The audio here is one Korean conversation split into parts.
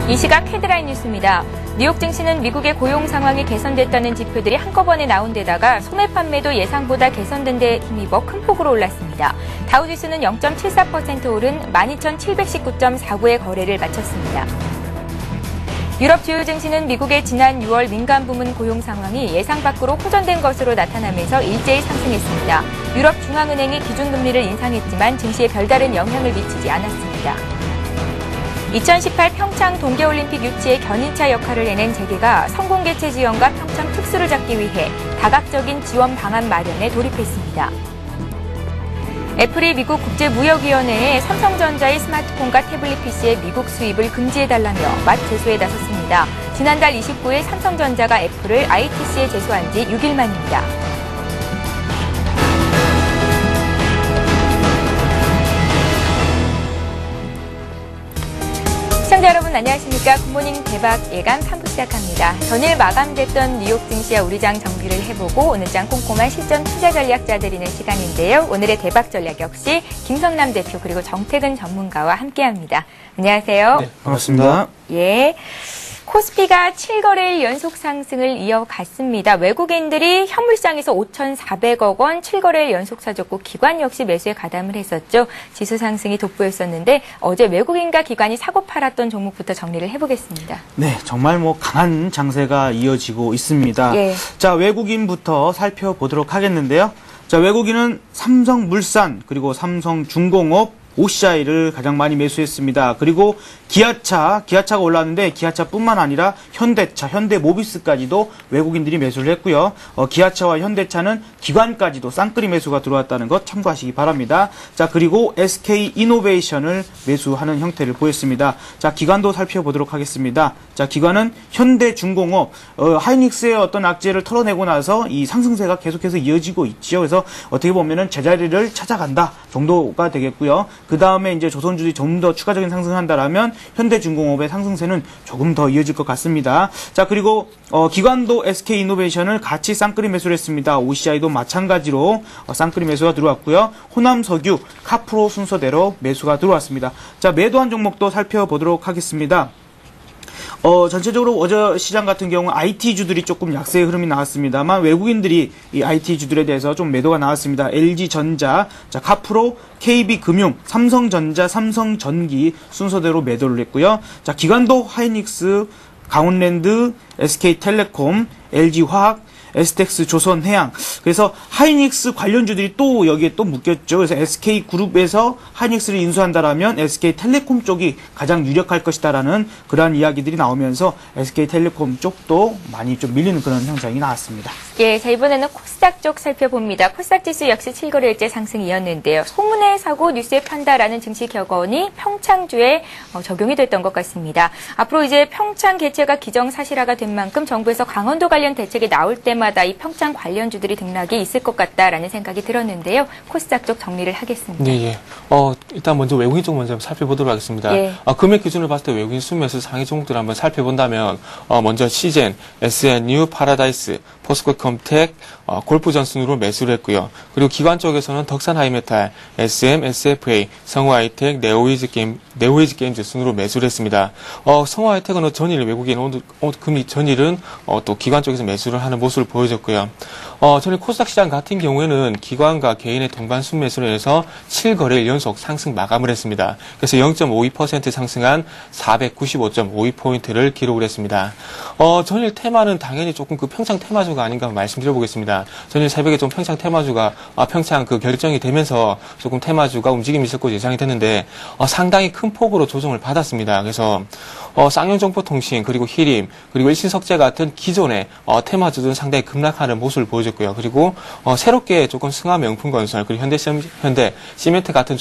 이 시각 헤드라인 뉴스입니다. 뉴욕 증시는 미국의 고용 상황이 개선됐다는 지표들이 한꺼번에 나온 데다가 소매 판매도 예상보다 개선된 데 힘입어 큰 폭으로 올랐습니다. 다우지수는 0.74% 오른 12,719.49의 거래를 마쳤습니다. 유럽 주요 증시는 미국의 지난 6월 민간 부문 고용 상황이 예상 밖으로 호전된 것으로 나타나면서 일제히 상승했습니다. 유럽 중앙은행이 기준금리를 인상했지만 증시에 별다른 영향을 미치지 않았습니다. 2018 평창 동계올림픽 유치의 견인차 역할을 해낸 재계가 성공개최 지원과 평창 특수를 잡기 위해 다각적인 지원 방안 마련에 돌입했습니다. 애플이 미국 국제무역위원회에 삼성전자의 스마트폰과 태블릿 PC의 미국 수입을 금지해달라며 맛 제소에 나섰습니다. 지난달 29일 삼성전자가 애플을 ITC에 제소한 지 6일 만입니다. 시청자 여러분 안녕하십니까. 굿모닝 대박 예감 3부 시작합니다. 전일 마감됐던 뉴욕 증시와 우리장 정비를 해보고 오늘 장 꼼꼼한 실전 투자 전략 짜드리는 시간인데요. 오늘의 대박 전략 역시 김성남 대표 그리고 정태근 전문가와 함께합니다. 안녕하세요. 네, 반갑습니다. 예. 코스피가 7거래일 연속 상승을 이어갔습니다. 외국인들이 현물시장에서 5,400억 원 7거래일 연속 사줬고 기관 역시 매수에 가담을 했었죠. 지수 상승이 돋보였었는데 어제 외국인과 기관이 사고 팔았던 종목부터 정리를 해보겠습니다. 네, 정말 강한 장세가 이어지고 있습니다. 예. 자, 외국인부터 살펴보도록 하겠는데요. 자, 외국인은 삼성물산 그리고 삼성중공업 OCI를 가장 많이 매수했습니다. 그리고 기아차가 올랐는데 기아차뿐만 아니라 현대차, 현대모비스까지도 외국인들이 매수를 했고요. 기아차와 현대차는 기관까지도 쌍끌이 매수가 들어왔다는 것 참고하시기 바랍니다. 자, 그리고 SK이노베이션을 매수하는 형태를 보였습니다. 자, 기관도 살펴보도록 하겠습니다. 자, 기관은 현대중공업, 하이닉스의 어떤 악재를 털어내고 나서 이 상승세가 계속해서 이어지고 있죠. 그래서 어떻게 보면은 제자리를 찾아간다 정도가 되겠고요. 그 다음에 이제 조선주들이 좀 더 추가적인 상승을 한다라면 현대중공업의 상승세는 조금 더 이어질 것 같습니다. 자, 그리고 기관도 SK이노베이션을 같이 쌍끌이 매수를 했습니다. OCI도 마찬가지로 쌍끌이 매수가 들어왔고요. 호남석유, 카프로 순서대로 매수가 들어왔습니다. 자, 매도한 종목도 살펴보도록 하겠습니다. 전체적으로 어제 시장 같은 경우 IT주들이 조금 약세의 흐름이 나왔습니다만 외국인들이 이 IT주들에 대해서 좀 매도가 나왔습니다. LG전자, 자, 카프로, KB금융, 삼성전자, 삼성전기 순서대로 매도를 했고요. 자, 기관도 하이닉스, 강원랜드, SK텔레콤, LG화학, STX 조선해양. 그래서 하이닉스 관련주들이 또 여기에 또 묶였죠. 그래서 SK그룹에서 하이닉스를 인수한다라면 SK텔레콤 쪽이 가장 유력할 것이다라는 그러한 이야기들이 나오면서 SK텔레콤 쪽도 많이 좀 밀리는 그런 현상이 나왔습니다. 예, 자, 이번에는 코스닥 쪽 살펴봅니다. 코스닥 지수 역시 7거래일째 상승이었는데요. 소문에 사고 뉴스에 판다라는 증시 격언이 평창주에 적용이 됐던 것 같습니다. 앞으로 이제 평창 개최가 기정사실화가 된 만큼 정부에서 강원도 관련 대책이 나올 때마다 이 평창 관련주들이 등락이 있을 것 같다라는 생각이 들었는데요. 코스닥 쪽 정리를 하겠습니다. 네, 일단 먼저 외국인 쪽 먼저 살펴보도록 하겠습니다. 예. 금액 기준으로 봤을 때 외국인 순매수 상위 종목들을 한번 살펴본다면 먼저 시젠, SNU, 파라다이스, 포스코컴텍, 골프전 순으로 매수를 했고요. 그리고 기관 쪽에서는 덕산하이메탈, SM, SFA, 성우하이텍, 네오이즈게임즈 순으로 매수를 했습니다. 성우하이텍은 전일 외국인 금리 전일은 또 기관 쪽에서 매수를 하는 모습을 보여줬고요. 전일 코스닥 시장 같은 경우에는 기관과 개인의 동반 순매수로 해서 7거래일 연속 상승 마감을 했습니다. 그래서 0.52% 상승한 495.52포인트를 기록을 했습니다. 전일 테마는 당연히 조금 그 평창 테마주가 아닌가 말씀드려보겠습니다. 전일 새벽에 좀 평창 테마주가 평창 그 결정이 되면서 조금 테마주가 움직임이 있었고 예상이 됐는데 상당히 큰 폭으로 조정을 받았습니다. 그래서 쌍용정보통신 그리고 히림 그리고 일신석재 같은 기존의 테마주들은 상당히 급락하는 모습을 보여줬고요. 그리고 새롭게 조금 승하명품건설 그리고 현대시멘트 같은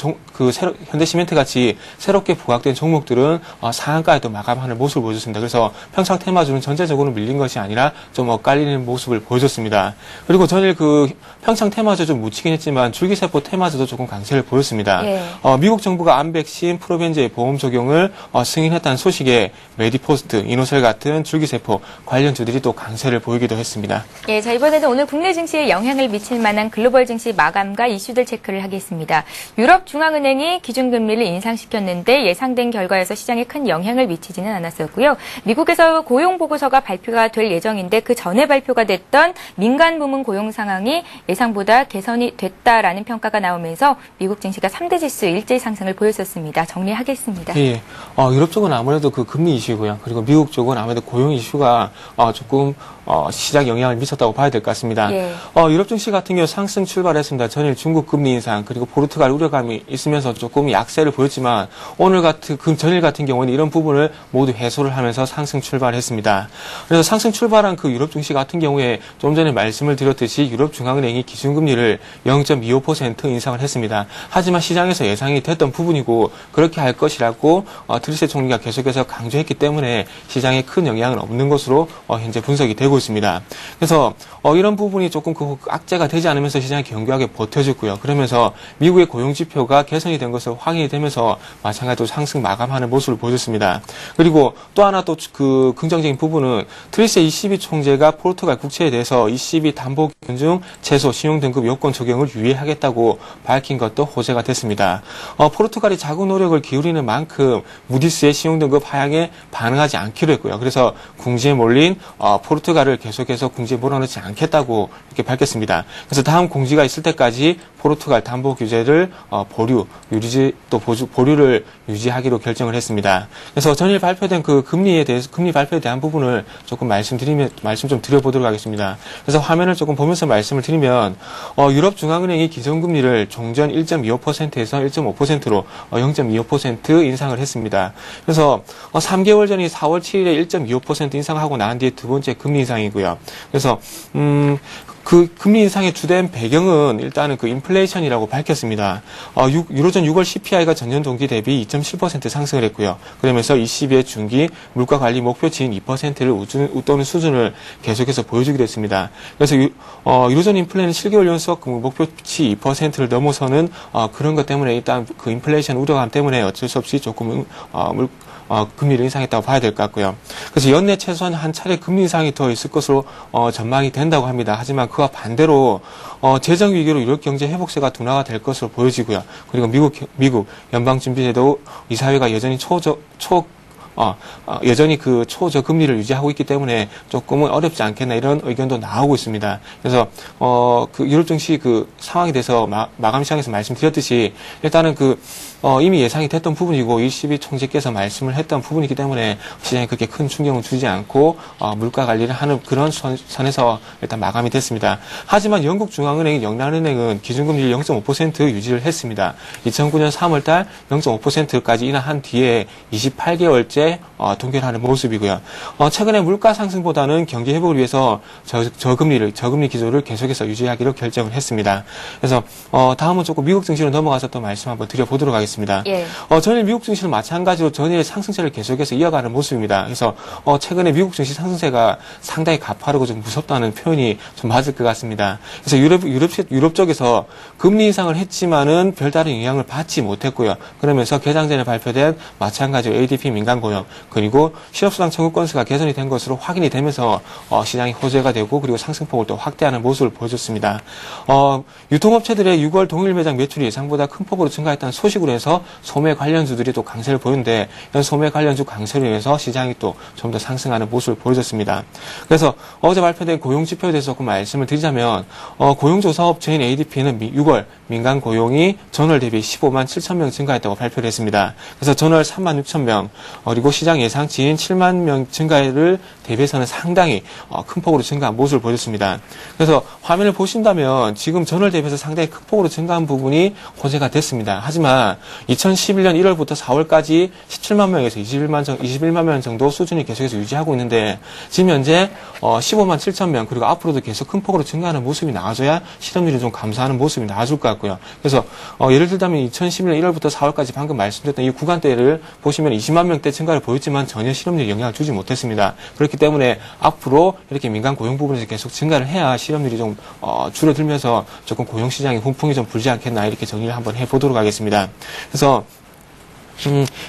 현대시멘트 같이 새롭게 부각된 종목들은 상한가에도 마감하는 모습을 보여줬습니다. 그래서 평창 테마주는 전체적으로 밀린 것이 아니라 좀 엇갈리는 모습을 보여줬습니다. 그리고 전일 그 평창 테마주 좀 묻히긴 했지만 줄기세포 테마주도 조금 강세를 보였습니다. 예. 미국 정부가 암백신 프로벤제의 보험 적용을 승인했다는 소식에 메디포스트, 이노셀 같은 줄기세포 관련주들이 또 강세를 보이기도 했습니다. 예, 자, 이번에는 오늘 국내 증시에 영향을 미칠 만한 글로벌 증시 마감과 이슈들 체크를 하겠습니다. 유럽중앙은행이 기준금리를 인상시켰는데 예상된 결과에서 시장에 큰 영향을 미치지는 않았었고요. 미국에서 고용보고서가 발표가 될 예정인데 그 전에 발표가 됐던 민간 부문 고용 상황이 예상보다 개선이 됐다라는 평가가 나오면서 미국 증시가 3대 지수 일제히 상승을 보였었습니다. 정리하겠습니다. 예, 유럽 쪽은 아무래도 그 금리 이슈고요. 그리고 미국 쪽은 아무래도 고용 이슈가 조금 시장 영향을 미쳤다고 봐야 될 것 같습니다. 예. 유럽 증시 같은 경우 상승 출발했습니다. 전일 중국 금리 인상 그리고 포르투갈 우려감이 있으면서 조금 약세를 보였지만 전일 같은 경우는 이런 부분을 모두 해소를 하면서 상승 출발했습니다. 그래서 상승 출발한 그 유럽 증시 같은 경우에 좀 전에 말씀을 드렸듯이 유럽 중앙은행이 기준금리를 0.25% 인상을 했습니다. 하지만 시장에서 예상이 됐던 부분이고 그렇게 할 것이라고 트리세 총리가 계속해서 강조했기 때문에 시장에 큰 영향은 없는 것으로 현재 분석이 되고 있습니다. 그래서 이런 부분이 조금 그 악재가 되지 않으면서 시장이 견고하게 버텨줬고요. 그러면서 미국의 고용 지표가 개선이 된 것으로 확인이 되면서 마찬가지로 상승 마감하는 모습을 보여줬습니다. 그리고 또 하나 또 그 긍정적인 부분은 트리세 ECB 총재가 포르투갈 국채에 대해서 ECB 담보 기준 중 최소 신용 등급 요건 적용을 유예하겠다고 밝힌 것도 호재가 됐습니다. 포르투갈이 자구 노력을 기울이는 만큼 무디스의 신용 등급 하향에 반응하지 않기로 했고요. 그래서 궁지에 몰린 포르투갈을 계속해서 궁지에 몰아넣지 않겠다고 이렇게 밝혔습니다. 그래서 다음 공지가 있을 때까지 포르투갈 담보 규제를 보류를 유지하기로 결정을 했습니다. 그래서 전일 발표된 그 금리 발표에 대한 부분을 조금 말씀 좀 드려보도록 하겠습니다. 그래서 화면을 조금 보면서 말씀을 드리면 유럽 중앙은행이 기준금리를 종전 1.25%에서 1.5%로 0.25% 인상을 했습니다. 그래서 3개월 전이 4월 7일에 1.25% 인상하고 난 뒤에 두 번째 금리 인상이고요. 그래서 그 금리 인상의 주된 배경은 일단은 그 인플레이션이라고 밝혔습니다. 유로존 6월 CPI가 전년 동기 대비 2.7% 상승을 했고요. 그러면서 ECB의 중기 물가 관리 목표치인 2%를 웃도는 수준을 계속해서 보여주기도 했습니다. 그래서 유로존 인플레는 7개월 연속 목표치 2%를 넘어서는 그런 것 때문에 일단 그 인플레이션 우려감 때문에 어쩔 수 없이 조금 금리를 인상했다고 봐야 될 것 같고요. 그래서 연내 최소한 한 차례 금리 인상이 더 있을 것으로 전망이 된다고 합니다. 하지만 그와 반대로 재정 위기로 유럽 경제 회복세가 둔화가 될 것으로 보여지고요. 그리고 미국 연방준비제도 이사회가 여전히 여전히 그 초저금리를 유지하고 있기 때문에 조금은 어렵지 않겠나 이런 의견도 나오고 있습니다. 그래서 그 유럽 증시 그 상황에 대해서 마감 시장에서 말씀드렸듯이 일단은 이미 예상이 됐던 부분이고 ECB 총재께서 말씀을 했던 부분이기 때문에 시장에 그렇게 큰 충격을 주지 않고 물가 관리를 하는 그런 선에서 일단 마감이 됐습니다. 하지만 영국 중앙은행인 영란은행은 기준금리를 0.5% 유지를 했습니다. 2009년 3월달 0.5%까지 인하한 뒤에 28개월째 동결하는 모습이고요. 최근에 물가 상승보다는 경기 회복을 위해서 저금리 기조를 계속해서 유지하기로 결정을 했습니다. 그래서 다음은 조금 미국 증시로 넘어가서 또 말씀 한번 드려보도록 하겠습니다. 예. 전일 미국 증시는 마찬가지로 전일 상승세를 계속해서 이어가는 모습입니다. 그래서 최근에 미국 증시 상승세가 상당히 가파르고 좀 무섭다는 표현이 좀 맞을 것 같습니다. 그래서 유럽 쪽에서 금리 인상을 했지만은 별다른 영향을 받지 못했고요. 그러면서 개장 전에 발표된 마찬가지로 ADP 민간 고용 그리고 실업수당 청구 건수가 개선이 된 것으로 확인이 되면서 시장이 호재가 되고 그리고 상승폭을 또 확대하는 모습을 보여줬습니다. 유통업체들의 6월 동일 매장 매출이 예상보다 큰 폭으로 증가했다는 소식으로 해서 소매 관련주들이 또 강세를 보였는데 이런 소매 관련주 강세로 인해서 시장이 또 좀 더 상승하는 모습을 보여줬습니다. 그래서 어제 발표된 고용 지표에 대해서 조금 말씀을 드리자면 고용조사업체인 ADP는 6월 민간 고용이 전월 대비 15만 7천 명 증가했다고 발표를 했습니다. 그래서 전월 3만 6천 명 그리고 시장 예상치인 7만 명 증가를 대비해서는 상당히 큰 폭으로 증가한 모습을 보여줬습니다. 그래서 화면을 보신다면 지금 전월 대비해서 상당히 큰 폭으로 증가한 부분이 호재가 됐습니다. 하지만 2011년 1월부터 4월까지 17만 명에서 21만 명 정도 수준이 계속해서 유지하고 있는데 지금 현재 15만 7천 명 그리고 앞으로도 계속 큰 폭으로 증가하는 모습이 나와줘야 실업률이 좀 감소하는 모습이 나와줄 것 같고요. 그래서 예를 들자면 2011년 1월부터 4월까지 방금 말씀드렸던 이 구간대를 보시면 20만 명대 증가를 보였지만 전혀 실업률에 영향을 주지 못했습니다. 그렇기 때문에 앞으로 이렇게 민간 고용 부분에서 계속 증가를 해야 실업률이 좀 줄어들면서 조금 고용 시장의 훈풍이 좀 불지 않겠나 이렇게 정리를 한번 해보도록 하겠습니다. 그래서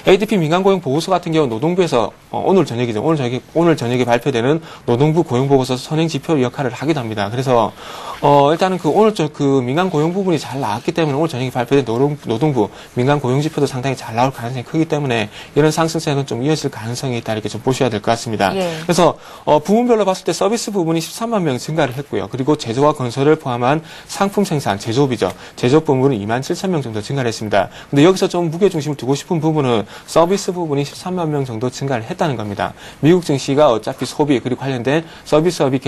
ADP 민간고용 보고서 같은 경우 노동부에서 오늘 저녁에 발표되는 노동부 고용보고서 선행 지표 역할을 하기도 합니다. 그래서 일단은 오늘 그 민간 고용 부분이 잘 나왔기 때문에 오늘 저녁에 발표된 노동부 민간 고용 지표도 상당히 잘 나올 가능성이 크기 때문에 이런 상승세는 좀 이어질 가능성이 있다 이렇게 좀 보셔야 될 것 같습니다. 예. 그래서 부문별로 봤을 때 서비스 부분이 13만 명 증가를 했고요. 그리고 제조와 건설을 포함한 상품 생산, 제조업이죠. 제조업 부분은 2만 7천 명 정도 증가를 했습니다. 근데 여기서 좀 무게 중심을 두고 싶은 부분은 서비스 부분이 13만 명 정도 증가를 했다는 겁니다. 미국 증시가 어차피 소비 그리고 관련된 서비스업이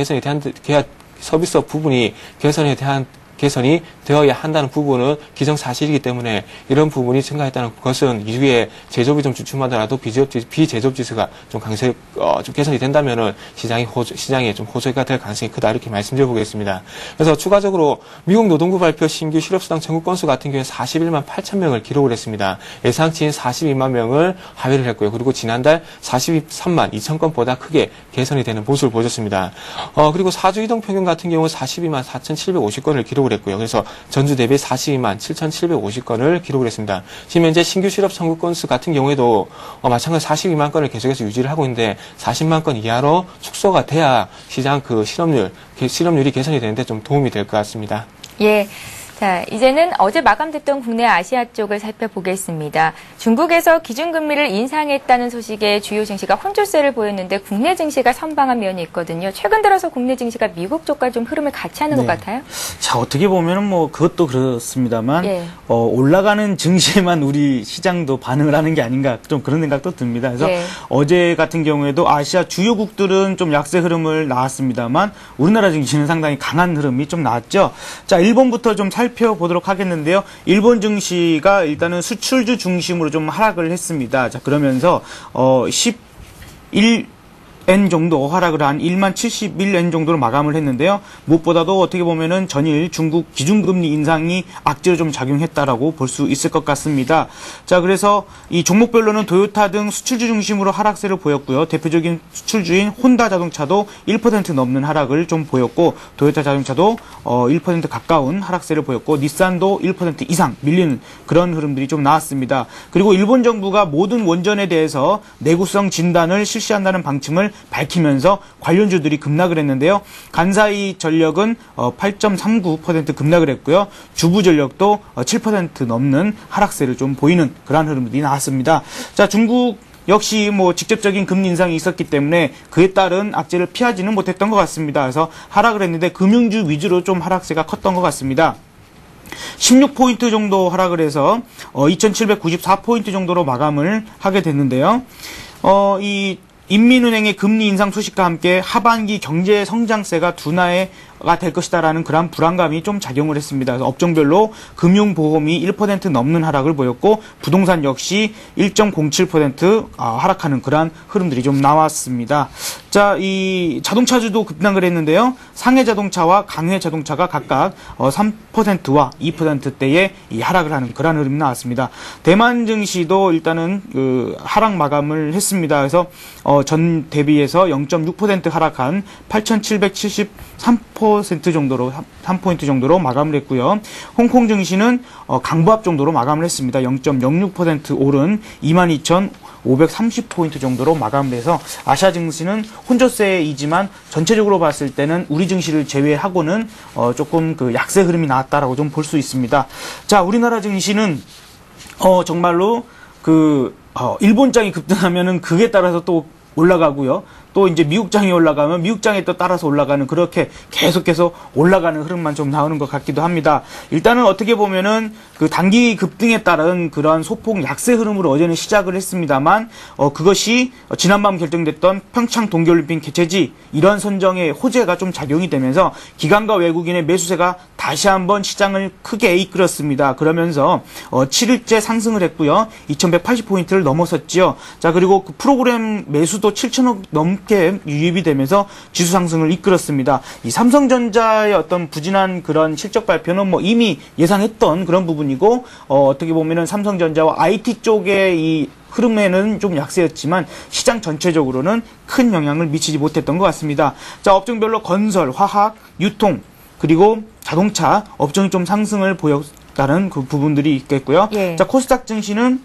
서비스업 부분이 개선이 되어야 한다는 부분은 기정사실이기 때문에 이런 부분이 증가했다는 것은 이후에 제조업이 좀 주춤하더라도 비제조업 지수가 좀 좀 개선이 된다면은 시장에 좀 호재가 될 가능성이 크다 이렇게 말씀드려 보겠습니다. 그래서 추가적으로 미국 노동부 발표 신규 실업수당 청구 건수 같은 경우에 41만 8천 명을 기록을 했습니다. 예상치인 42만 명을 하회를 했고요. 그리고 지난달 43만 2천 건보다 크게 개선이 되는 모습을 보였습니다. 그리고 4주 이동 평균 같은 경우는 42만 4,750건을 기록을 했고요. 그래서 전주 대비 42만 7,750건을 기록을 했습니다. 지금 현재 신규 실업 청구 건수 같은 경우에도 마찬가지 42만 건을 계속해서 유지를 하고 있는데 40만 건 이하로 축소가 돼야 시장 그 실업률이 개선이 되는데 좀 도움이 될 것 같습니다. 예. 자, 이제는 어제 마감됐던 국내 아시아 쪽을 살펴보겠습니다. 중국에서 기준금리를 인상했다는 소식에 주요 증시가 혼조세를 보였는데 국내 증시가 선방한 면이 있거든요. 최근 들어서 국내 증시가 미국 쪽과 좀 흐름을 같이 하는 것 같아요. 자, 어떻게 보면은 뭐 그것도 그렇습니다만 예. 올라가는 증시에만 우리 시장도 반응을 하는 게 아닌가 좀 그런 생각도 듭니다. 그래서 예. 어제 같은 경우에도 아시아 주요국들은 좀 약세 흐름을 나왔습니다만 우리나라 증시는 상당히 강한 흐름이 좀 나왔죠. 자, 일본부터 좀 살펴보도록 하겠는데요. 일본 증시가 일단은 수출주 중심으로 좀 하락을 했습니다. 자, 그러면서 11엔 정도 하락을 한 1만 71엔 정도로 마감을 했는데요. 무엇보다도 어떻게 보면은 전일 중국 기준금리 인상이 악재로 좀 작용했다라고 볼 수 있을 것 같습니다. 자, 그래서 이 종목별로는 토요타 등 수출주 중심으로 하락세를 보였고요. 대표적인 수출주인 혼다 자동차도 1% 넘는 하락을 좀 보였고, 토요타 자동차도 1% 가까운 하락세를 보였고, 닛산도 1% 이상 밀리는 그런 흐름들이 좀 나왔습니다. 그리고 일본 정부가 모든 원전에 대해서 내구성 진단을 실시한다는 방침을 밝히면서 관련주들이 급락을 했는데요. 간사이 전력은 8.39% 급락을 했고요. 주부전력도 7% 넘는 하락세를 좀 보이는 그러한 흐름들이 나왔습니다. 자, 중국 역시 뭐 직접적인 금리 인상이 있었기 때문에 그에 따른 악재를 피하지는 못했던 것 같습니다. 그래서 하락을 했는데 금융주 위주로 좀 하락세가 컸던 것 같습니다. 16포인트 정도 하락을 해서 2,794포인트 정도로 마감을 하게 됐는데요. 이 인민은행의 금리 인상 소식과 함께 하반기 경제 성장세가 둔화가 될 것이다라는 그런 불안감이 좀 작용을 했습니다. 그래서 업종별로 금융보험이 1% 넘는 하락을 보였고 부동산 역시 1.07% 하락하는 그러한 흐름들이 좀 나왔습니다. 자, 이 자동차주도 급락을 했는데요. 상해자동차와 강해자동차가 각각 3%와 2%대의 이 하락을 하는 그러한 흐름이 나왔습니다. 대만 증시도 일단은 그 하락 마감을 했습니다. 그래서 전 대비해서 0.6% 하락한 8,773% 정도로 3포인트 정도로 마감을 했고요. 홍콩 증시는 강보합 정도로 마감을 했습니다. 0.06% 오른 22,530포인트 정도로 마감을 해서 아시아 증시는 혼조세이지만 전체적으로 봤을 때는 우리 증시를 제외하고는 조금 그 약세 흐름이 나왔다라고 좀 볼 수 있습니다. 자, 우리나라 증시는 정말로 그 일본장이 급등하면은 그에 따라서 또 올라가고요. 또 이제 미국장이 올라가면 미국장에 또 따라서 올라가는 그렇게 계속해서 올라가는 흐름만 좀 나오는 것 같기도 합니다. 일단은 어떻게 보면은 그 단기 급등에 따른 그러한 소폭 약세 흐름으로 어제는 시작을 했습니다만 그것이 지난밤 결정됐던 평창 동계올림픽 개최지 이러한 선정의 호재가 좀 작용이 되면서 기관과 외국인의 매수세가 다시 한번 시장을 크게 이끌었습니다. 그러면서 7일째 상승을 했고요. 2180포인트를 넘어섰지요. 자, 그리고 그 프로그램 매수도 7천억 넘게 유입이 되면서 지수 상승을 이끌었습니다. 이 삼성전자의 어떤 부진한 그런 실적 발표는 뭐 이미 예상했던 그런 부분이고 어떻게 보면은 삼성전자와 IT 쪽의 이 흐름에는 좀 약세였지만 시장 전체적으로는 큰 영향을 미치지 못했던 것 같습니다. 자, 업종별로 건설, 화학, 유통 그리고 자동차 업종이 좀 상승을 보였다는 그 부분들이 있겠고요. 예. 자, 코스닥 증시는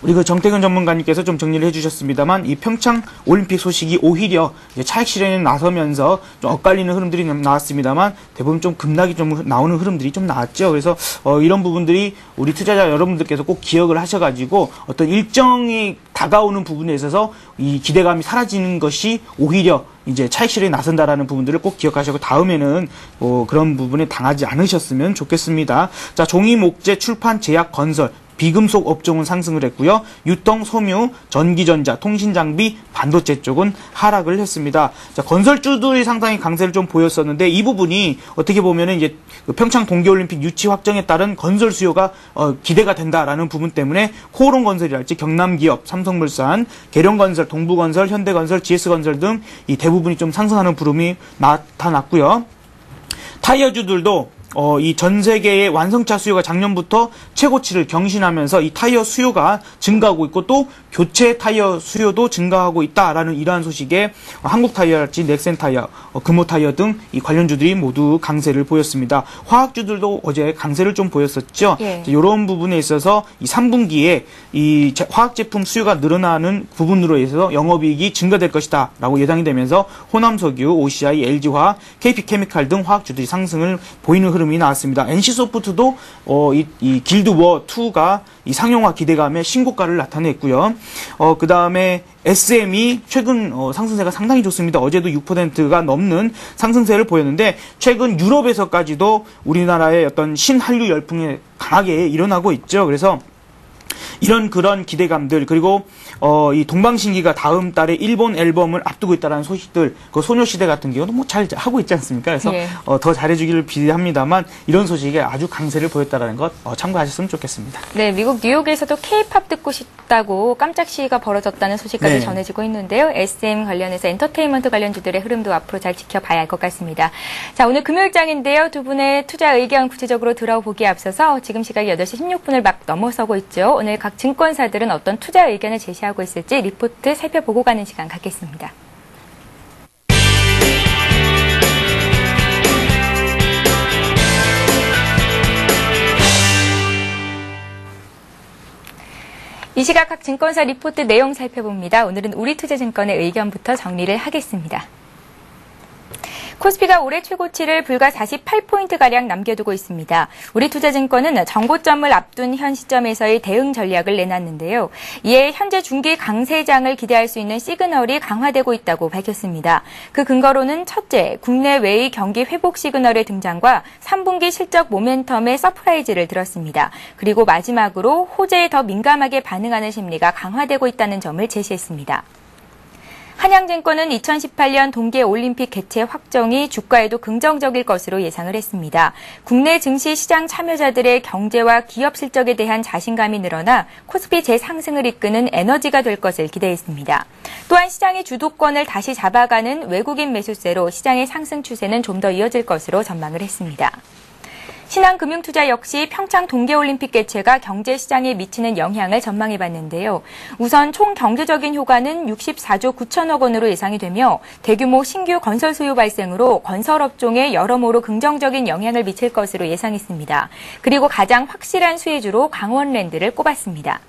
우리 그 정태근 전문가님께서 좀 정리를 해주셨습니다만 이 평창 올림픽 소식이 오히려 이제 차익 실현에 나서면서 좀 엇갈리는 흐름들이 나왔습니다만 대부분 좀 급락이 좀 나오는 흐름들이 좀 나왔죠. 그래서 이런 부분들이 우리 투자자 여러분들께서 꼭 기억을 하셔가지고 어떤 일정이 다가오는 부분에 있어서 이 기대감이 사라지는 것이 오히려 이제 차익 실현에 나선다라는 부분들을 꼭 기억하시고 다음에는 그런 부분에 당하지 않으셨으면 좋겠습니다. 자, 종이, 목재, 출판, 제약, 건설, 비금속 업종은 상승을 했고요. 유통, 섬유, 전기전자, 통신장비, 반도체 쪽은 하락을 했습니다. 자, 건설주들이 상당히 강세를 좀 보였었는데 이 부분이 어떻게 보면은 이제 평창 동계올림픽 유치 확정에 따른 건설 수요가 기대가 된다라는 부분 때문에 코오롱건설이랄지 경남기업, 삼성물산, 계룡건설, 동부건설, 현대건설, GS건설 등 이 대부분이 좀 상승하는 부름이 나타났고요. 타이어주들도 이 전 세계의 완성차 수요가 작년부터 최고치를 경신하면서 이 타이어 수요가 증가하고 있고 또 교체 타이어 수요도 증가하고 있다라는 이러한 소식에 한국 타이어랄지 넥센 타이어, 금호 타이어 등 이 관련주들이 모두 강세를 보였습니다. 화학주들도 어제 강세를 좀 보였었죠. 예. 이런 부분에 있어서 이 3분기에 이 화학 제품 수요가 늘어나는 부분으로 해서 영업이익이 증가될 것이다라고 예상이 되면서 호남석유, OCI, LG화학, KP케미칼 등 화학주들이 상승을 보이는 흐름이 나왔습니다. NC소프트도 이 길드워2가 이 상용화 기대감에 신고가를 나타냈고요. 그 다음에 SM이 최근 상승세가 상당히 좋습니다. 어제도 6%가 넘는 상승세를 보였는데 최근 유럽에서까지도 우리나라의 어떤 신한류 열풍이 강하게 일어나고 있죠. 그래서 이런 그런 기대감들 그리고 이 동방신기가 다음 달에 일본 앨범을 앞두고 있다는 소식들 그 소녀시대 같은 경우도 뭐 잘 하고 있지 않습니까? 그래서 예. 더 잘해주기를 비대합니다만 이런 소식에 아주 강세를 보였다는 것 참고하셨으면 좋겠습니다. 네, 미국 뉴욕에서도 K-팝 듣고 싶다고 깜짝 시위가 벌어졌다는 소식까지 네. 전해지고 있는데요. SM 관련해서 엔터테인먼트 관련주들의 흐름도 앞으로 잘 지켜봐야 할 것 같습니다. 자, 오늘 금요일장인데요. 두 분의 투자 의견 구체적으로 들어보기에 앞서서 지금 시각 8시 16분을 막 넘어서고 있죠. 오늘 각 증권사들은 어떤 투자 의견을 제시하고 있을지 리포트 살펴보고 가는 시간 갖겠습니다. 이 시각 각 증권사 리포트 내용 살펴봅니다. 오늘은 우리투자증권의 의견부터 정리를 하겠습니다. 코스피가 올해 최고치를 불과 48포인트가량 남겨두고 있습니다. 우리투자증권은 정고점을 앞둔 현 시점에서의 대응 전략을 내놨는데요. 이에 현재 중기 강세장을 기대할 수 있는 시그널이 강화되고 있다고 밝혔습니다. 그 근거로는 첫째, 국내외의 경기 회복 시그널의 등장과 3분기 실적 모멘텀의 서프라이즈를 들었습니다. 그리고 마지막으로 호재에 더 민감하게 반응하는 심리가 강화되고 있다는 점을 제시했습니다. 한양증권은 2018년 동계올림픽 개최 확정이 주가에도 긍정적일 것으로 예상을 했습니다. 국내 증시 시장 참여자들의 경제와 기업 실적에 대한 자신감이 늘어나 코스피 재상승을 이끄는 에너지가 될 것을 기대했습니다. 또한 시장의 주도권을 다시 잡아가는 외국인 매수세로 시장의 상승 추세는 좀 더 이어질 것으로 전망을 했습니다. 신한금융투자 역시 평창 동계올림픽 개최가 경제시장에 미치는 영향을 전망해봤는데요. 우선 총 경제적인 효과는 64조 9천억 원으로 예상이 되며 대규모 신규 건설 수요 발생으로 건설업종에 여러모로 긍정적인 영향을 미칠 것으로 예상했습니다. 그리고 가장 확실한 수혜주로 강원랜드를 꼽았습니다.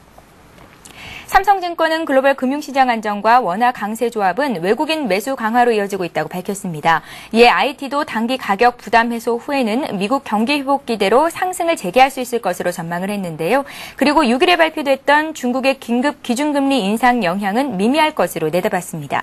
삼성증권은 글로벌 금융시장 안정과 원화 강세 조합은 외국인 매수 강화로 이어지고 있다고 밝혔습니다. 이에 IT도 단기 가격 부담 해소 후에는 미국 경기 회복 기대로 상승을 재개할 수 있을 것으로 전망을 했는데요. 그리고 6일에 발표됐던 중국의 긴급 기준금리 인상 영향은 미미할 것으로 내다봤습니다.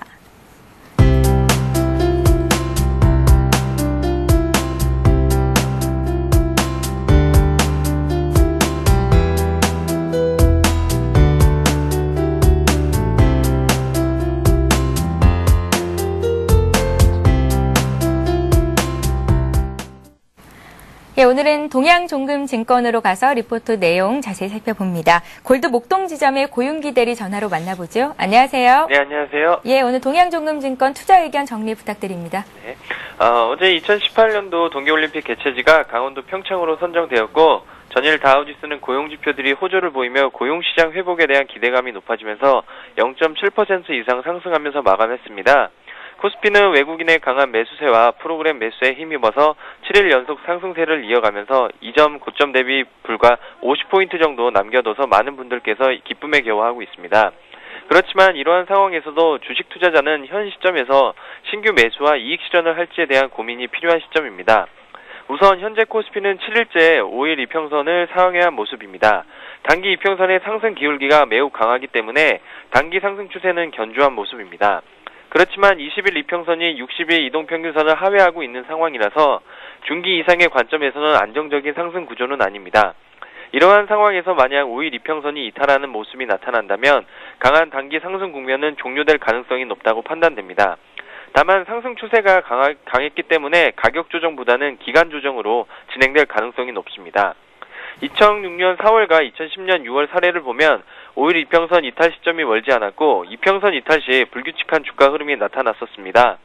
예, 오늘은 동양종금증권으로 가서 리포트 내용 자세히 살펴봅니다. 골드 목동지점의 고윤기 대리 전화로 만나보죠. 안녕하세요. 네, 안녕하세요. 예, 오늘 동양종금증권 투자 의견 정리 부탁드립니다. 네. 어제 2018년도 동계올림픽 개최지가 강원도 평창으로 선정되었고 전일 다우지수는 고용지표들이 호조를 보이며 고용시장 회복에 대한 기대감이 높아지면서 0.7% 이상 상승하면서 마감했습니다. 코스피는 외국인의 강한 매수세와 프로그램 매수에 힘입어서 7일 연속 상승세를 이어가면서 이전 고점 대비 불과 50포인트 정도 남겨둬서 많은 분들께서 기쁨에 겨워하고 있습니다. 그렇지만 이러한 상황에서도 주식 투자자는 현 시점에서 신규 매수와 이익 실현을 할지에 대한 고민이 필요한 시점입니다. 우선 현재 코스피는 7일째 5일 이평선을 상회한 모습입니다. 단기 이평선의 상승 기울기가 매우 강하기 때문에 단기 상승 추세는 견조한 모습입니다. 그렇지만 20일 이평선이 60일 이동평균선을 하회하고 있는 상황이라서 중기 이상의 관점에서는 안정적인 상승 구조는 아닙니다. 이러한 상황에서 만약 5일 이평선이 이탈하는 모습이 나타난다면 강한 단기 상승 국면은 종료될 가능성이 높다고 판단됩니다. 다만 상승 추세가 강했기 때문에 가격 조정보다는 기간 조정으로 진행될 가능성이 높습니다. 2006년 4월과 2010년 6월 사례를 보면 5일 이평선 이탈 시점이 멀지 않았고 이평선 이탈 시 불규칙한 주가 흐름이 나타났었습니다.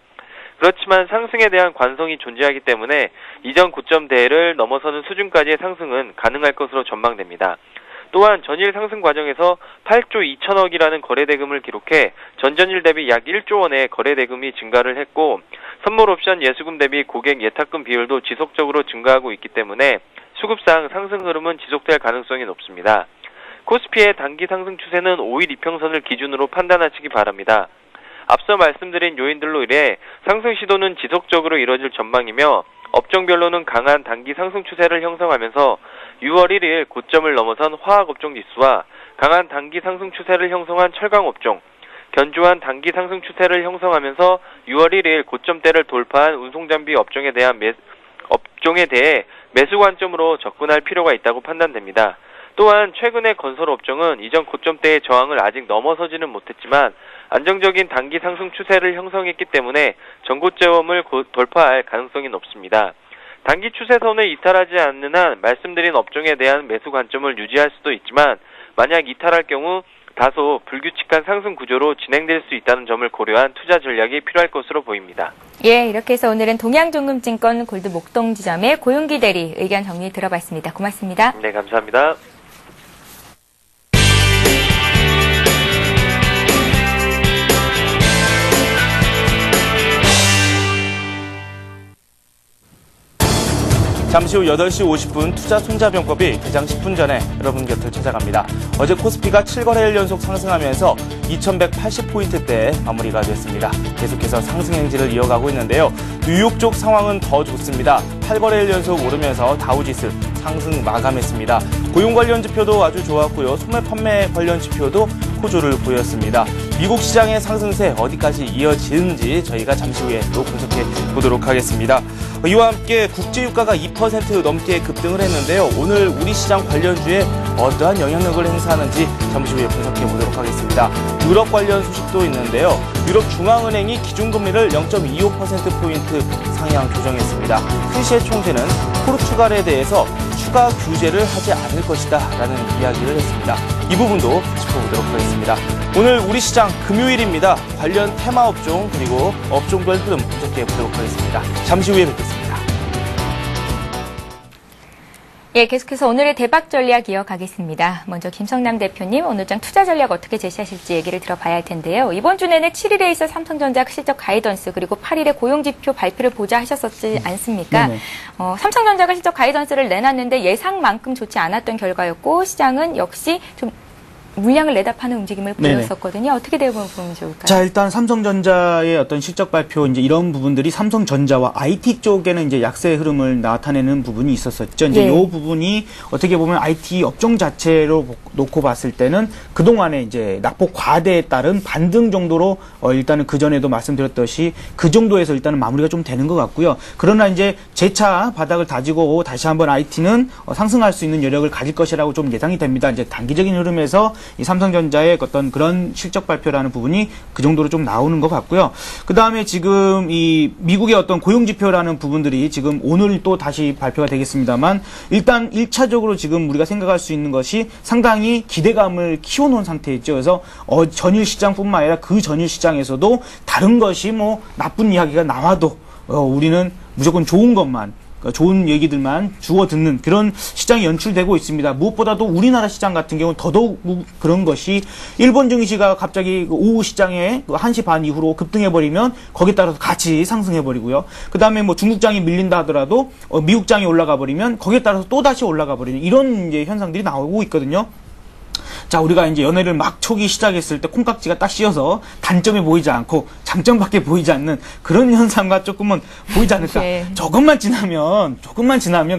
그렇지만 상승에 대한 관성이 존재하기 때문에 이전 고점대를 넘어서는 수준까지의 상승은 가능할 것으로 전망됩니다. 또한 전일 상승 과정에서 8조 2천억이라는 거래대금을 기록해 전전일 대비 약 1조 원의 거래대금이 증가를 했고 선물 옵션 예수금 대비 고객 예탁금 비율도 지속적으로 증가하고 있기 때문에 수급상 상승 흐름은 지속될 가능성이 높습니다. 코스피의 단기 상승 추세는 5일 이평선을 기준으로 판단하시기 바랍니다. 앞서 말씀드린 요인들로 인해 상승 시도는 지속적으로 이뤄질 전망이며 업종별로는 강한 단기 상승 추세를 형성하면서 6월 1일 고점을 넘어선 화학업종 지수와 강한 단기 상승 추세를 형성한 철강업종, 견조한 단기 상승 추세를 형성하면서 6월 1일 고점대를 돌파한 운송장비 업종에 대해 매수 관점으로 접근할 필요가 있다고 판단됩니다. 또한 최근의 건설업종은 이전 고점대의 저항을 아직 넘어서지는 못했지만 안정적인 단기 상승 추세를 형성했기 때문에 전고점을 돌파할 가능성이 높습니다. 단기 추세선을 이탈하지 않는 한 말씀드린 업종에 대한 매수 관점을 유지할 수도 있지만 만약 이탈할 경우 다소 불규칙한 상승 구조로 진행될 수 있다는 점을 고려한 투자 전략이 필요할 것으로 보입니다. 예, 이렇게 해서 오늘은 동양종금증권 골드 목동지점의 고용기 대리 의견 정리 들어봤습니다. 고맙습니다. 네, 감사합니다. 잠시 후 8시 50분 투자 손자병법이 개장 10분 전에 여러분 곁을 찾아갑니다. 어제 코스피가 7거래일 연속 상승하면서 2180포인트대에 마무리가 됐습니다. 계속해서 상승 행진을 이어가고 있는데요. 뉴욕 쪽 상황은 더 좋습니다. 8거래일 연속 오르면서 다우지수 상승 마감했습니다. 고용 관련 지표도 아주 좋았고요. 소매 판매 관련 지표도 호조를 보였습니다. 미국 시장의 상승세 어디까지 이어지는지 저희가 잠시 후에 또 분석해 보도록 하겠습니다. 이와 함께 국제유가가 2% 넘게 급등을 했는데요. 오늘 우리 시장 관련주에 어떠한 영향력을 행사하는지 잠시 후에 분석해 보도록 하겠습니다. 유럽 관련 소식도 있는데요. 유럽 중앙은행이 기준금리를 0.25%포인트 상향 조정했습니다. 트리셰 총재는 포르투갈에 대해서 추가 규제를 하지 않을 것이다 라는 이야기를 했습니다. 이 부분도 짚어보도록 하겠습니다. 오늘 우리 시장 금요일입니다. 관련 테마 업종 그리고 업종별 흐름 분석해 보도록 하겠습니다. 잠시 후에 뵙겠습니다. 예, 계속해서 오늘의 대박 전략 이어가겠습니다. 먼저 김성남 대표님, 오늘장 투자 전략 어떻게 제시하실지 얘기를 들어봐야 할 텐데요. 이번 주 내내 7일에 있어 삼성전자 실적 가이던스 그리고 8일에 고용지표 발표를 보자 하셨었지 않습니까? 삼성전자가 실적 가이던스를 내놨는데 예상만큼 좋지 않았던 결과였고 시장은 역시 좀 물량을 내다 파는 움직임을 보였었거든요. 어떻게 대응을 보면 좋을까요? 자, 일단 삼성전자의 어떤 실적 발표, 이제 이런 부분들이 삼성전자와 IT 쪽에는 이제 약세 흐름을 나타내는 부분이 있었었죠. 이제 이 부분이 어떻게 보면 IT 업종 자체로 놓고 봤을 때는 그동안에 이제 낙폭 과대에 따른 반등 정도로 일단은 그전에도 말씀드렸듯이 그 정도에서 일단은 마무리가 좀 되는 것 같고요. 그러나 이제 재차 바닥을 다지고 다시 한번 IT는 상승할 수 있는 여력을 가질 것이라고 좀 예상이 됩니다. 이제 단기적인 흐름에서 이 삼성전자의 어떤 그런 실적 발표라는 부분이 그 정도로 좀 나오는 것 같고요. 그 다음에 지금 이 미국의 어떤 고용지표라는 부분들이 지금 오늘 또 다시 발표가 되겠습니다만 일단 1차적으로 지금 우리가 생각할 수 있는 것이 상당히 기대감을 키워놓은 상태였죠. 그래서 전일 시장뿐만 아니라 그 전일 시장에서도 다른 것이 뭐 나쁜 이야기가 나와도 우리는 무조건 좋은 것만 좋은 얘기들만 주워 듣는 그런 시장이 연출되고 있습니다. 무엇보다도 우리나라 시장 같은 경우는 더더욱 그런 것이 일본 증시가 갑자기 오후 시장에 1시 반 이후로 급등해버리면 거기에 따라서 같이 상승해버리고요. 그 다음에 뭐 중국장이 밀린다 하더라도 미국장이 올라가 버리면 거기에 따라서 또 다시 올라가 버리는 이런 이제 현상들이 나오고 있거든요. 자, 우리가 이제 연애를 막 초기 시작했을 때 콩깍지가 딱 씌어서 단점이 보이지 않고 장점밖에 보이지 않는 그런 현상과 조금은 보이지 않을까. 네. 조금만 지나면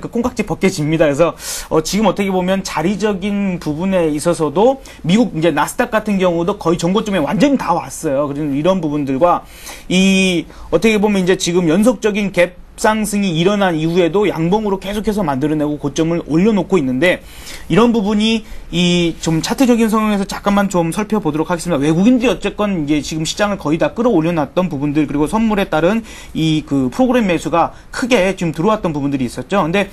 그 콩깍지 벗겨집니다. 그래서 지금 어떻게 보면 자리적인 부분에 있어서도 미국 이제 나스닥 같은 경우도 거의 전고점에 완전히 다 왔어요. 그래서 이런 부분들과 이 어떻게 보면 이제 지금 연속적인 갭 상승이 일어난 이후에도 양봉으로 계속해서 만들어내고 고점을 올려놓고 있는데 이런 부분이 이 좀 차트적인 성향에서 잠깐만 좀 살펴보도록 하겠습니다. 외국인들이 어쨌건 이제 지금 시장을 거의 다 끌어올려놨던 부분들 그리고 선물에 따른 이 그 프로그램 매수가 크게 지금 들어왔던 부분들이 있었죠. 근데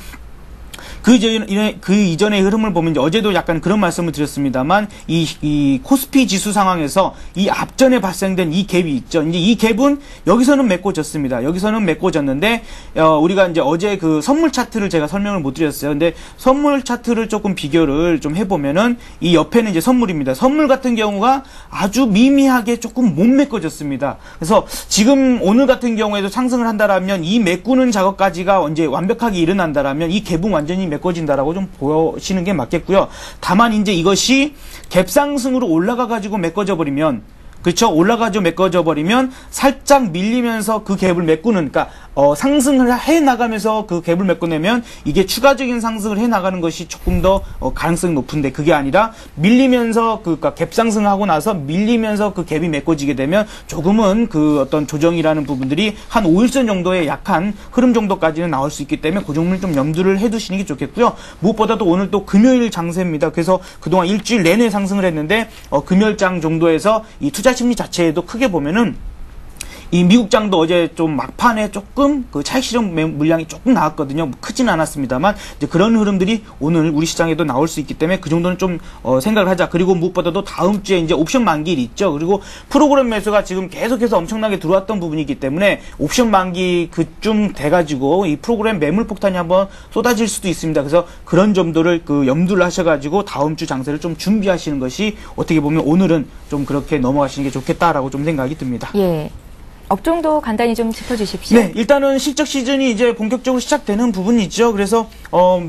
그 이전의 흐름을 보면 이제 어제도 약간 그런 말씀을 드렸습니다만 이 코스피 지수 상황에서 이 앞전에 발생된 이 갭이 있죠. 이제 이 갭은 여기서는 메꿔졌습니다. 여기서는 메꿔졌는데 우리가 이제 어제 그 선물 차트를 제가 설명을 못 드렸어요. 근데 선물 차트를 조금 비교를 좀 해보면은 이 옆에는 이제 선물입니다. 선물 같은 경우가 아주 미미하게 조금 못 메꿔졌습니다. 그래서 지금 오늘 같은 경우에도 상승을 한다라면 이 메꾸는 작업까지가 이제 완벽하게 일어난다라면 이 갭은 완전히 메꿔진다라고 좀 보시는 게 맞겠고요. 다만 이제 이것이 갭상승으로 올라가가지고 메꿔져 버리면 그렇죠. 올라가죠. 메꿔져 버리면 살짝 밀리면서 그 갭을 메꾸는, 그러니까 상승을 해 나가면서 그 갭을 메꿔내면 이게 추가적인 상승을 해 나가는 것이 조금 더 가능성이 높은데 그게 아니라 밀리면서 그러니까 갭 상승하고 나서 밀리면서 그 갭이 메꿔지게 되면 조금은 그 어떤 조정이라는 부분들이 한 5일선 정도의 약한 흐름 정도까지는 나올 수 있기 때문에 그 점을 좀 염두를 해두시는 게 좋겠고요. 무엇보다도 오늘 또 금요일 장세입니다. 그래서 그동안 일주일 내내 상승을 했는데 금요일장 정도에서 이 투자 심리 자체에도 크게 보면은 이 미국장도 어제 좀 막판에 조금 그 차익 실현 물량이 조금 나왔거든요. 크지는 않았습니다만 이제 그런 흐름들이 오늘 우리 시장에도 나올 수 있기 때문에 그 정도는 좀 생각을 하자. 그리고 무엇보다도 다음 주에 이제 옵션 만기일이 있죠. 그리고 프로그램 매수가 지금 계속해서 엄청나게 들어왔던 부분이기 때문에 옵션 만기 그쯤 돼가지고 이 프로그램 매물 폭탄이 한번 쏟아질 수도 있습니다. 그래서 그런 점들을 그 염두를 하셔가지고 다음 주 장세를 좀 준비하시는 것이 어떻게 보면 오늘은 좀 그렇게 넘어가시는 게 좋겠다라고 좀 생각이 듭니다. 예. 업종도 간단히 좀 짚어주십시오. 네, 일단은 실적 시즌이 이제 본격적으로 시작되는 부분이죠. 그래서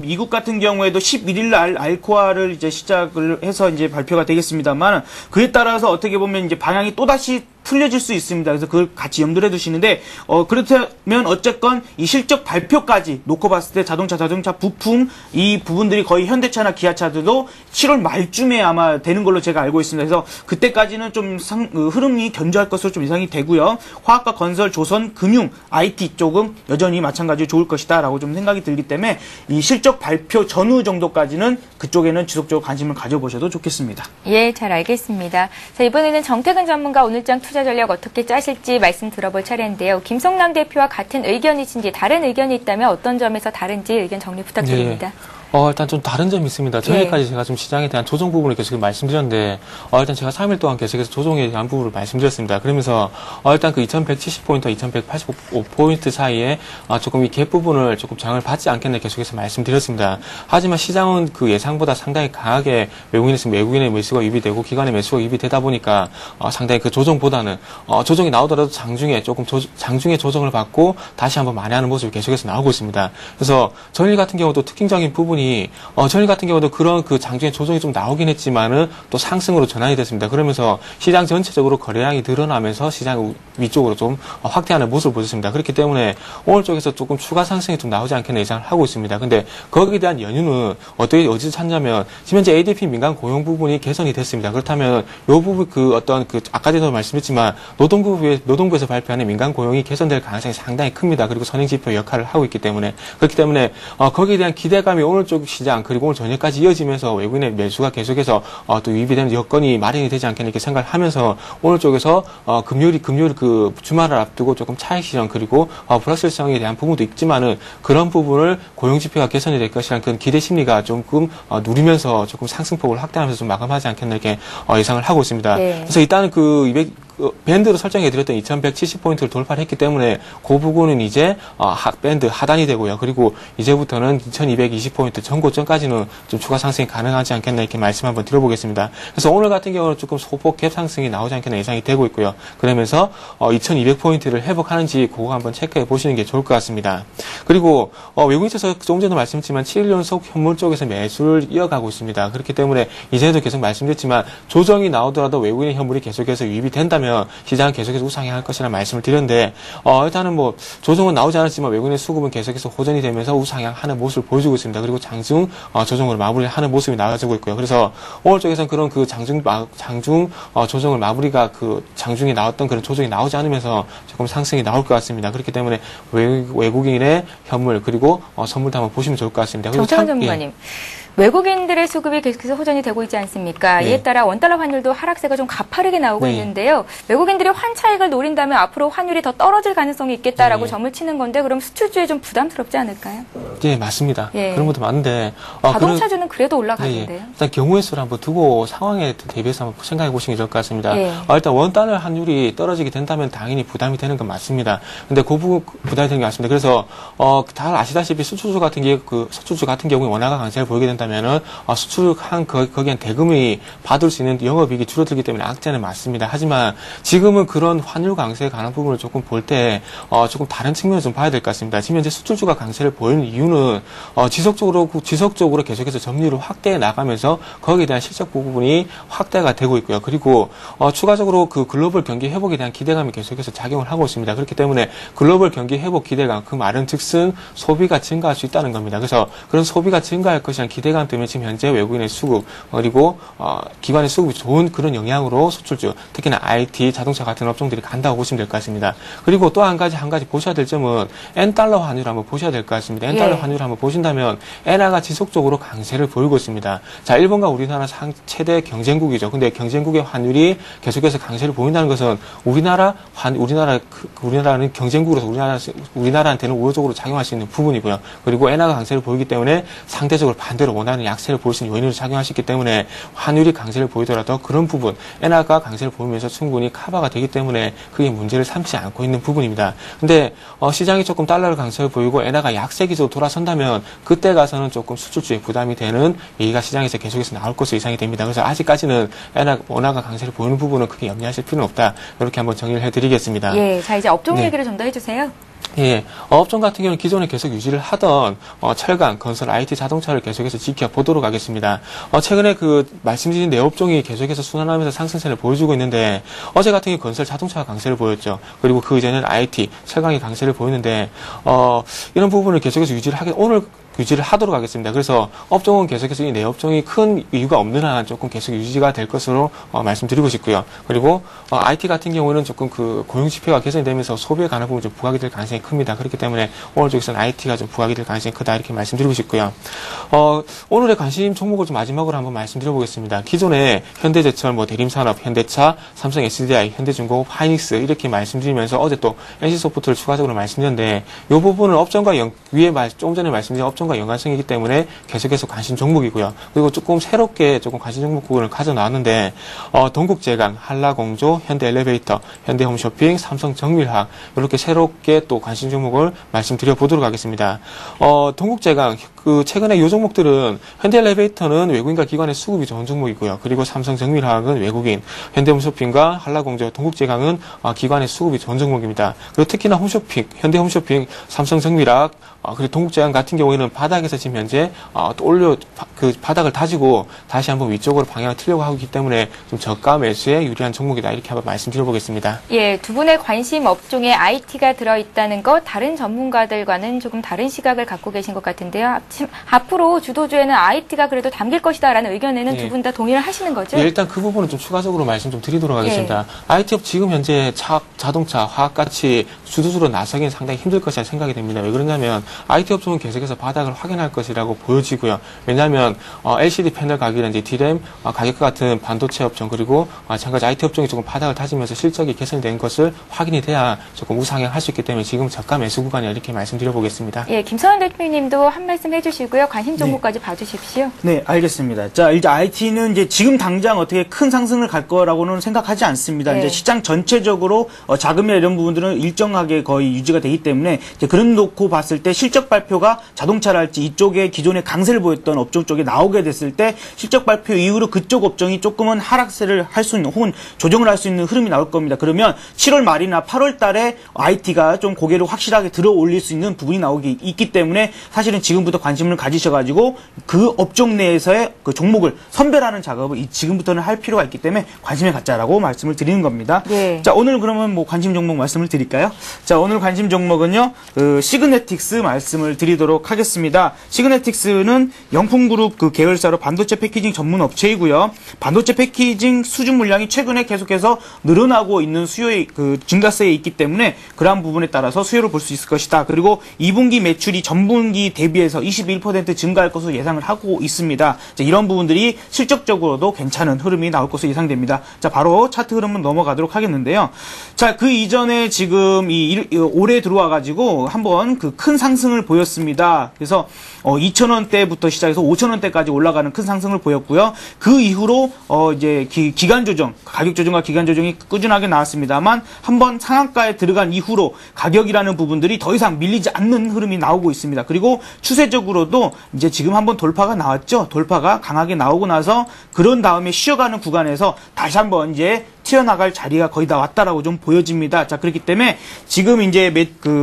미국 같은 경우에도 11일 날 알코아를 이제 시작을 해서 이제 발표가 되겠습니다만 그에 따라서 어떻게 보면 이제 방향이 또 다시 틀려질 수 있습니다. 그래서 그걸 같이 염두를 해두시는데 그렇다면 어쨌건 이 실적 발표까지 놓고 봤을 때 자동차 부품 이 부분들이 거의 현대차나 기아차들도 7월 말쯤에 아마 되는 걸로 제가 알고 있습니다. 그래서 그때까지는 좀 흐름이 견조할 것으로 좀 예상이 되고요. 화학과 건설, 조선, 금융, IT 쪽은 여전히 마찬가지로 좋을 것이다라고 좀 생각이 들기 때문에 이 실적 발표 전후 정도까지는 그쪽에는 지속적으로 관심을 가져보셔도 좋겠습니다. 예, 잘 알겠습니다. 자, 이번에는 정태근 전문가 오늘장 투자 전략 어떻게 짜실지 말씀 들어볼 차례인데요. 김성남 대표와 같은 의견이신지 다른 의견이 있다면 어떤 점에서 다른지 의견 정리 부탁드립니다. 네. 일단 좀 다른 점이 있습니다. 저희까지 제가 좀 시장에 대한 조정 부분을 계속 말씀드렸는데, 일단 제가 3일 동안 계속해서 조정에 대한 부분을 말씀드렸습니다. 그러면서, 일단 그 2170포인트와 2185포인트 사이에, 조금 이 갭 부분을 조금 장을 받지 않겠나 계속해서 말씀드렸습니다. 하지만 시장은 그 예상보다 상당히 강하게 외국인의 매수가 유입되고, 기관의 매수가 유입되다 보니까, 상당히 그 조정보다는, 조정이 나오더라도 장중에 조정을 받고, 다시 한번 만회하는 모습이 계속해서 나오고 있습니다. 그래서, 저희 같은 경우도 특징적인 부분이 저희 같은 경우도 그런 그 장중에 조정이 좀 나오긴 했지만은 또 상승으로 전환이 됐습니다. 그러면서 시장 전체적으로 거래량이 늘어나면서 시장 위쪽으로 좀 확대하는 모습을 보였습니다. 그렇기 때문에 오늘 쪽에서 조금 추가 상승이 좀 나오지 않겠나 예상을 하고 있습니다. 근데 거기에 대한 연유는 어디서 찾냐면 지금 현재 ADP 민간 고용 부분이 개선이 됐습니다. 그렇다면 이 부분 아까도 말씀했지만 노동부에서 발표하는 민간 고용이 개선될 가능성이 상당히 큽니다. 그리고 선행지표 역할을 하고 있기 때문에 그렇기 때문에 거기에 대한 기대감이 오늘 쪽 시장 그리고 오늘 저녁까지 이어지면서 외국인의 매수가 계속해서 또 유입이 되는 여건이 마련이 되지 않겠나 이렇게 생각을 하면서 오늘 쪽에서 금요일 그 주말을 앞두고 조금 차익 실현 그리고 불확실성에 대한 부분도 있지만은 그런 부분을 고용 지표가 개선이 될 것이라는 그런 기대 심리가 조금 누리면서 조금 상승폭을 확대하면서 좀 마감하지 않겠나 이렇게 예상을 하고 있습니다. 네. 그래서 일단은 밴드로 설정해드렸던 2170포인트를 돌파를 했기 때문에 그 부분은 이제 밴드 하단이 되고요. 그리고 이제부터는 2220포인트 전고점까지는 좀 추가 상승이 가능하지 않겠나 이렇게 말씀 한번 드려보겠습니다. 그래서 오늘 같은 경우는 조금 소폭 갭 상승이 나오지 않겠나 예상이 되고 있고요. 그러면서 2200포인트를 회복하는지 그거 한번 체크해 보시는 게 좋을 것 같습니다. 그리고 외국인에서 조금 전에 말씀드렸지만 7일 연속 현물 쪽에서 매수를 이어가고 있습니다. 그렇기 때문에 이전에도 계속 말씀드렸지만 조정이 나오더라도 외국인의 현물이 계속해서 유입이 된다면 시장은 계속해서 우상향할 것이라는 말씀을 드렸는데 일단은 뭐 조정은 나오지 않았지만 외국인의 수급은 계속해서 호전이 되면서 우상향하는 모습을 보여주고 있습니다. 그리고 장중 조정으로 마무리하는 모습이 나와주고 있고요. 그래서 오늘 쪽에서는 그런 그 장중 조정을 마무리가 그 장중에 나왔던 그런 조정이 나오지 않으면서 조금 상승이 나올 것 같습니다. 그렇기 때문에 외국인의 현물 그리고 선물도 한번 보시면 좋을 것 같습니다. 정찬훈 전문가님. 외국인들의 수급이 계속해서 호전이 되고 있지 않습니까? 네. 이에 따라 원달러 환율도 하락세가 좀 가파르게 나오고 네. 있는데요. 외국인들이 환차익을 노린다면 앞으로 환율이 더 떨어질 가능성이 있겠다라고 네. 점을 치는 건데 그럼 수출주에 좀 부담스럽지 않을까요? 네, 맞습니다. 예. 그런 것도 많은데 자동차주는 그래도 올라가는데요. 네, 일단 경우의 수를 한번 두고 상황에 대비해서 한번 생각해 보시는 게 좋을 것 같습니다. 예. 일단 원달러 환율이 떨어지게 된다면 당연히 부담이 되는 건 맞습니다. 근데 그 부분 부담이 되는 게 맞습니다. 그래서 다 아시다시피 수출주 같은 경우에 원화가 강세를 보이게 된다면은 수출한 거기엔 대금이 받을 수 있는 영업이익이 줄어들기 때문에 악재는 맞습니다. 하지만 지금은 그런 환율 강세에 관한 부분을 조금 볼 때 조금 다른 측면을 좀 봐야 될 것 같습니다. 지금 현재 수출주가 강세를 보이는 이유는 지속적으로 계속해서 점유율을 확대해 나가면서 거기에 대한 실적 부분이 확대가 되고 있고요. 그리고 추가적으로 그 글로벌 경기 회복에 대한 기대감이 계속해서 작용을 하고 있습니다. 그렇기 때문에 글로벌 경기 회복 기대감 그 말은 즉슨 소비가 증가할 수 있다는 겁니다. 그래서 그런 소비가 증가할 것이라는 기대감 때문에 지금 현재 외국인의 수급 그리고 기관의 수급이 좋은 그런 영향으로 수출주 특히나 IT, 자동차 같은 업종들이 간다고 보시면 될 것 같습니다. 그리고 또 한 가지 보셔야 될 점은 엔달러 환율을 한번 보셔야 될 것 같습니다. 엔달러 환율을 한번 보신다면 엔화가 지속적으로 강세를 보이고 있습니다. 자, 일본과 우리나라 최대 경쟁국이죠. 근데 경쟁국의 환율이 계속해서 강세를 보인다는 것은 우리나라는 경쟁국으로서 우리나라한테는 우호적으로 작용할 수 있는 부분이고요. 그리고 엔화가 강세를 보이기 때문에 상대적으로 반대로 원하는 약세를 보일 수 있는 요인으로 작용할 수 있기 때문에 환율이 강세를 보이더라도 그런 부분, 엔화가 강세를 보이면서 충분히 커버가 되기 때문에 그게 문제를 삼지 않고 있는 부분입니다. 근데 시장이 조금 달러를 강세를 보이고 엔화가 약세 기조로 돌아선다면 그때 가서는 조금 수출주에 부담이 되는 얘기가 시장에서 계속해서 나올 것으로 예상이 됩니다. 그래서 아직까지는 원화가 강세를 보이는 부분은 크게 염려하실 필요는 없다. 이렇게 한번 정리를 해드리겠습니다. 예, 자 이제 업종 네. 얘기를 좀 더 해주세요. 예, 업종 같은 경우는 기존에 계속 유지를 하던 철강, 건설, IT, 자동차를 계속해서 지켜보도록 하겠습니다. 최근에 그 말씀드린 네 업종이 계속해서 순환하면서 상승세를 보여주고 있는데 어제 같은 경우 건설, 자동차가 강세를 보였죠. 그리고 그 이전에는 IT, 철강이 강세를 보였는데 이런 부분을 계속해서 오늘 유지를 하도록 하겠습니다. 그래서 업종은 계속해서 이 네 업종이 큰 이유가 없는 한 조금 계속 유지가 될 것으로 말씀드리고 싶고요. 그리고 IT 같은 경우는 조금 그 고용 지표가 개선이 되면서 소비에 관한 부분이 좀 부각이 될 가능성이 큽니다. 그렇기 때문에 오늘 쪽에서는 IT가 좀 부각이 될 가능성이 크다 이렇게 말씀드리고 싶고요. 오늘의 관심 종목을 좀 마지막으로 한번 말씀드려보겠습니다. 기존에 현대제철, 대림산업, 현대차, 삼성 SDI, 현대중공업, 하이닉스 이렇게 말씀드리면서 어제 또 NC소프트를 추가적으로 말씀드렸는데 이 부분은 업종과 조금 전에 말씀드린 업종과 연관성이기 때문에 계속해서 관심 종목이고요. 그리고 조금 새롭게 조금 관심 종목 부분을 가져 나왔는데 동국제강, 한라공조, 현대엘리베이터, 현대홈쇼핑, 삼성정밀화학 이렇게 새롭게 또 관심 종목을 말씀드려 보도록 하겠습니다. 동국제강 최근에 이 종목들은 현대엘리베이터는 외국인과 기관의 수급이 좋은 종목이고요. 그리고 삼성정밀화학은 외국인, 현대홈쇼핑과 한라공조, 동국제강은 기관의 수급이 좋은 종목입니다. 그리고 특히나 현대홈쇼핑, 삼성정밀화학 그리고 동국제강 같은 경우에는 바닥에서 지금 현재 바닥을 다지고 다시 한번 위쪽으로 방향을 틀려고 하고 있기 때문에 좀 저가 매수에 유리한 종목이다 이렇게 한번 말씀드려보겠습니다. 예, 두 분의 관심 업종에 IT가 들어있다는 것 다른 전문가들과는 조금 다른 시각을 갖고 계신 것 같은데요. 앞으로 주도주에는 IT가 그래도 담길 것이다라는 의견에는 두 분 다 동의를 하시는 거죠? 예, 일단 그 부분은 좀 추가적으로 말씀 좀 드리도록 하겠습니다. IT업 지금 현재 자동차, 화학같이 주도주로 나서기는 상당히 힘들 것이라 생각이 됩니다. 왜 그러냐면 IT 업종은 계속해서 바닥을 확인할 것이라고 보여지고요. 왜냐하면 LCD 패널 가격이라든지 D램 가격과 같은 반도체 업종 그리고 마찬가지 IT 업종이 조금 바닥을 다지면서 실적이 개선된 것을 확인이 돼야 조금 우상향할 수 있기 때문에 지금 저가 매수 구간이라 이렇게 말씀드려보겠습니다. 예, 김선환 대표님도 한 말씀 해주시고요. 관심 종목까지 봐주십시오. 네, 알겠습니다. 자, 이제 IT는 이제 지금 당장 어떻게 큰 상승을 갈 거라고는 생각하지 않습니다. 네. 이제 시장 전체적으로 자금이나 이런 부분들은 일정하게 거의 유지가 되기 때문에 이제 그런 놓고 봤을 때 실적 발표가 자동차랄지 이쪽에 기존에 강세를 보였던 업종 쪽에 나오게 됐을 때 실적 발표 이후로 그쪽 업종이 조금은 하락세를 할 수 있는 혹은 조정을 할 수 있는 흐름이 나올 겁니다. 그러면 7월 말이나 8월 달에 IT가 좀 고개를 확실하게 들어 올릴 수 있는 부분이 나오기 있기 때문에 사실은 지금부터 관심을 가지셔가지고 그 업종 내에서의 그 종목을 선별하는 작업을 지금부터는 할 필요가 있기 때문에 관심을 갖자라고 말씀을 드리는 겁니다. 네. 자, 오늘 그러면 뭐 관심 종목 말씀을 드릴까요? 자, 오늘 관심 종목은요, 시그네틱스 말씀을 드리도록 하겠습니다. 시그네틱스는 영풍그룹 그 계열사로 반도체 패키징 전문 업체이고요. 반도체 패키징 수주 물량이 최근에 계속해서 늘어나고 있는 수요의 그 증가세에 있기 때문에 그러한 부분에 따라서 수요를 볼 수 있을 것이다. 그리고 2분기 매출이 전분기 대비해서 21% 증가할 것으로 예상을 하고 있습니다. 자, 이런 부분들이 실적적으로도 괜찮은 흐름이 나올 것으로 예상됩니다. 자, 바로 차트 흐름은 넘어가도록 하겠는데요. 자, 그 이전에 지금 올해 들어와 가지고 한번 그 큰 상승을 보였습니다. 그래서 2,000원대부터 시작해서 5,000원대까지 올라가는 큰 상승을 보였고요. 그 이후로 이제 기간 조정, 가격 조정과 기간 조정이 꾸준하게 나왔습니다만 한번 상한가에 들어간 이후로 가격이라는 부분들이 더 이상 밀리지 않는 흐름이 나오고 있습니다. 그리고 추세적으로도 이제 지금 한번 돌파가 나왔죠. 돌파가 강하게 나오고 나서 그런 다음에 쉬어가는 구간에서 다시 한번 이제 튀어나갈 자리가 거의 다 왔다라고 좀 보여집니다. 자, 그렇기 때문에 지금 이제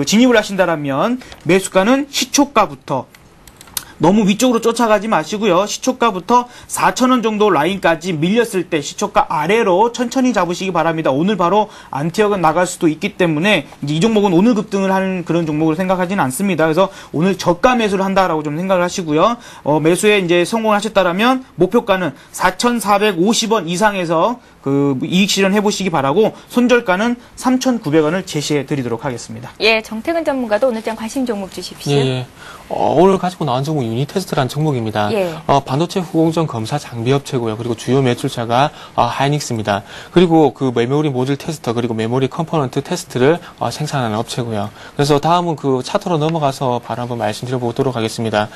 진입을 하신다라면 매수가는 시초가부터 너무 위쪽으로 쫓아가지 마시고요. 시초가부터 4,000원 정도 라인까지 밀렸을 때 시초가 아래로 천천히 잡으시기 바랍니다. 오늘 바로 안 튀어가 나갈 수도 있기 때문에 이제 이 종목은 오늘 급등을 하는 그런 종목으로 생각하지는 않습니다. 그래서 오늘 저가 매수를 한다라고 좀 생각을 하시고요. 매수에 이제 성공하셨다라면 목표가는 4,450원 이상에서 그 이익 실현 해보시기 바라고 손절가는 3,900원을 제시해 드리도록 하겠습니다. 예, 정태근 전문가도 오늘장 관심 종목 주십시오. 예. 오늘 가지고 나온 종목 유니테스트라는 종목입니다. 예. 반도체 후공정 검사 장비 업체고요. 그리고 주요 매출자가 하이닉스입니다. 그리고 그 메모리 모듈 테스터 그리고 메모리 컴포넌트 테스트를 생산하는 업체고요. 그래서 다음은 그 차트로 넘어가서 바로 한번 말씀드려 보도록 하겠습니다.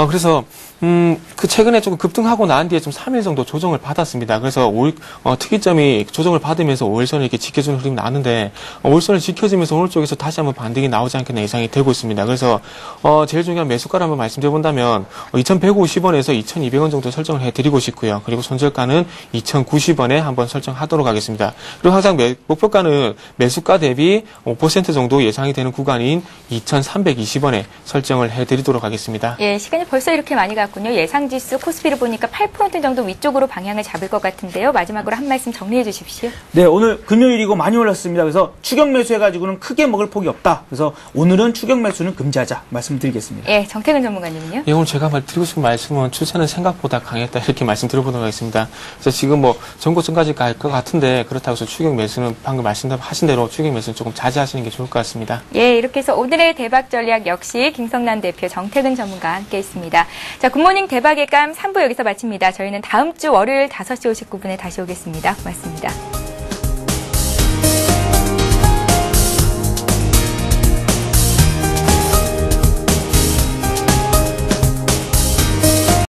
그래서 그 최근에 조금 급등하고 난 뒤에 좀 3일 정도 조정을 받았습니다. 그래서 특이점이 조정을 받으면서 5일선을 이렇게 지켜주는 흐름이 나는데 5일선을 지켜주면서 오늘 쪽에서 다시 한번 반등이 나오지 않겠나 예상이 되고 있습니다. 그래서 제일 중요한 매수가를 한번 말씀드려본다면 2,150원에서 2,200원 정도 설정을 해드리고 싶고요. 그리고 손절가는 2,090원에 한번 설정하도록 하겠습니다. 그리고 항상 목표가는 매수가 대비 5% 정도 예상이 되는 구간인 2,320원에 설정을 해드리도록 하겠습니다. 예, 시간이 벌써 이렇게 많이 갔군요. 예상지수 코스피를 보니까 8% 정도 위쪽으로 방향을 잡을 것 같은데요. 마지막으로 한 말씀 정리해 주십시오. 네, 오늘 금요일이고 많이 올랐습니다. 그래서 추격 매수해가지고는 크게 먹을 폭이 없다. 그래서 오늘은 추격 매수는 금지하자 말씀드리겠습니다. 예, 정태근 전문가님은요? 예, 오늘 제가 드리고 싶은 말씀은 추세는 생각보다 강했다 이렇게 말씀드려보도록 하겠습니다. 그래서 지금 뭐 전고점까지 갈 것 같은데 그렇다고 해서 추격 매수는 방금 말씀하신 대로 추격 매수는 조금 자제하시는 게 좋을 것 같습니다. 예, 이렇게 해서 오늘의 대박 전략 역시 김성난 대표, 정태근 전문가와 함께했습니다. 자, 굿모닝 대박의 감 3부 여기서 마칩니다. 저희는 다음 주 월요일 5시 59분에 다시 오겠습니다. 고맙습니다.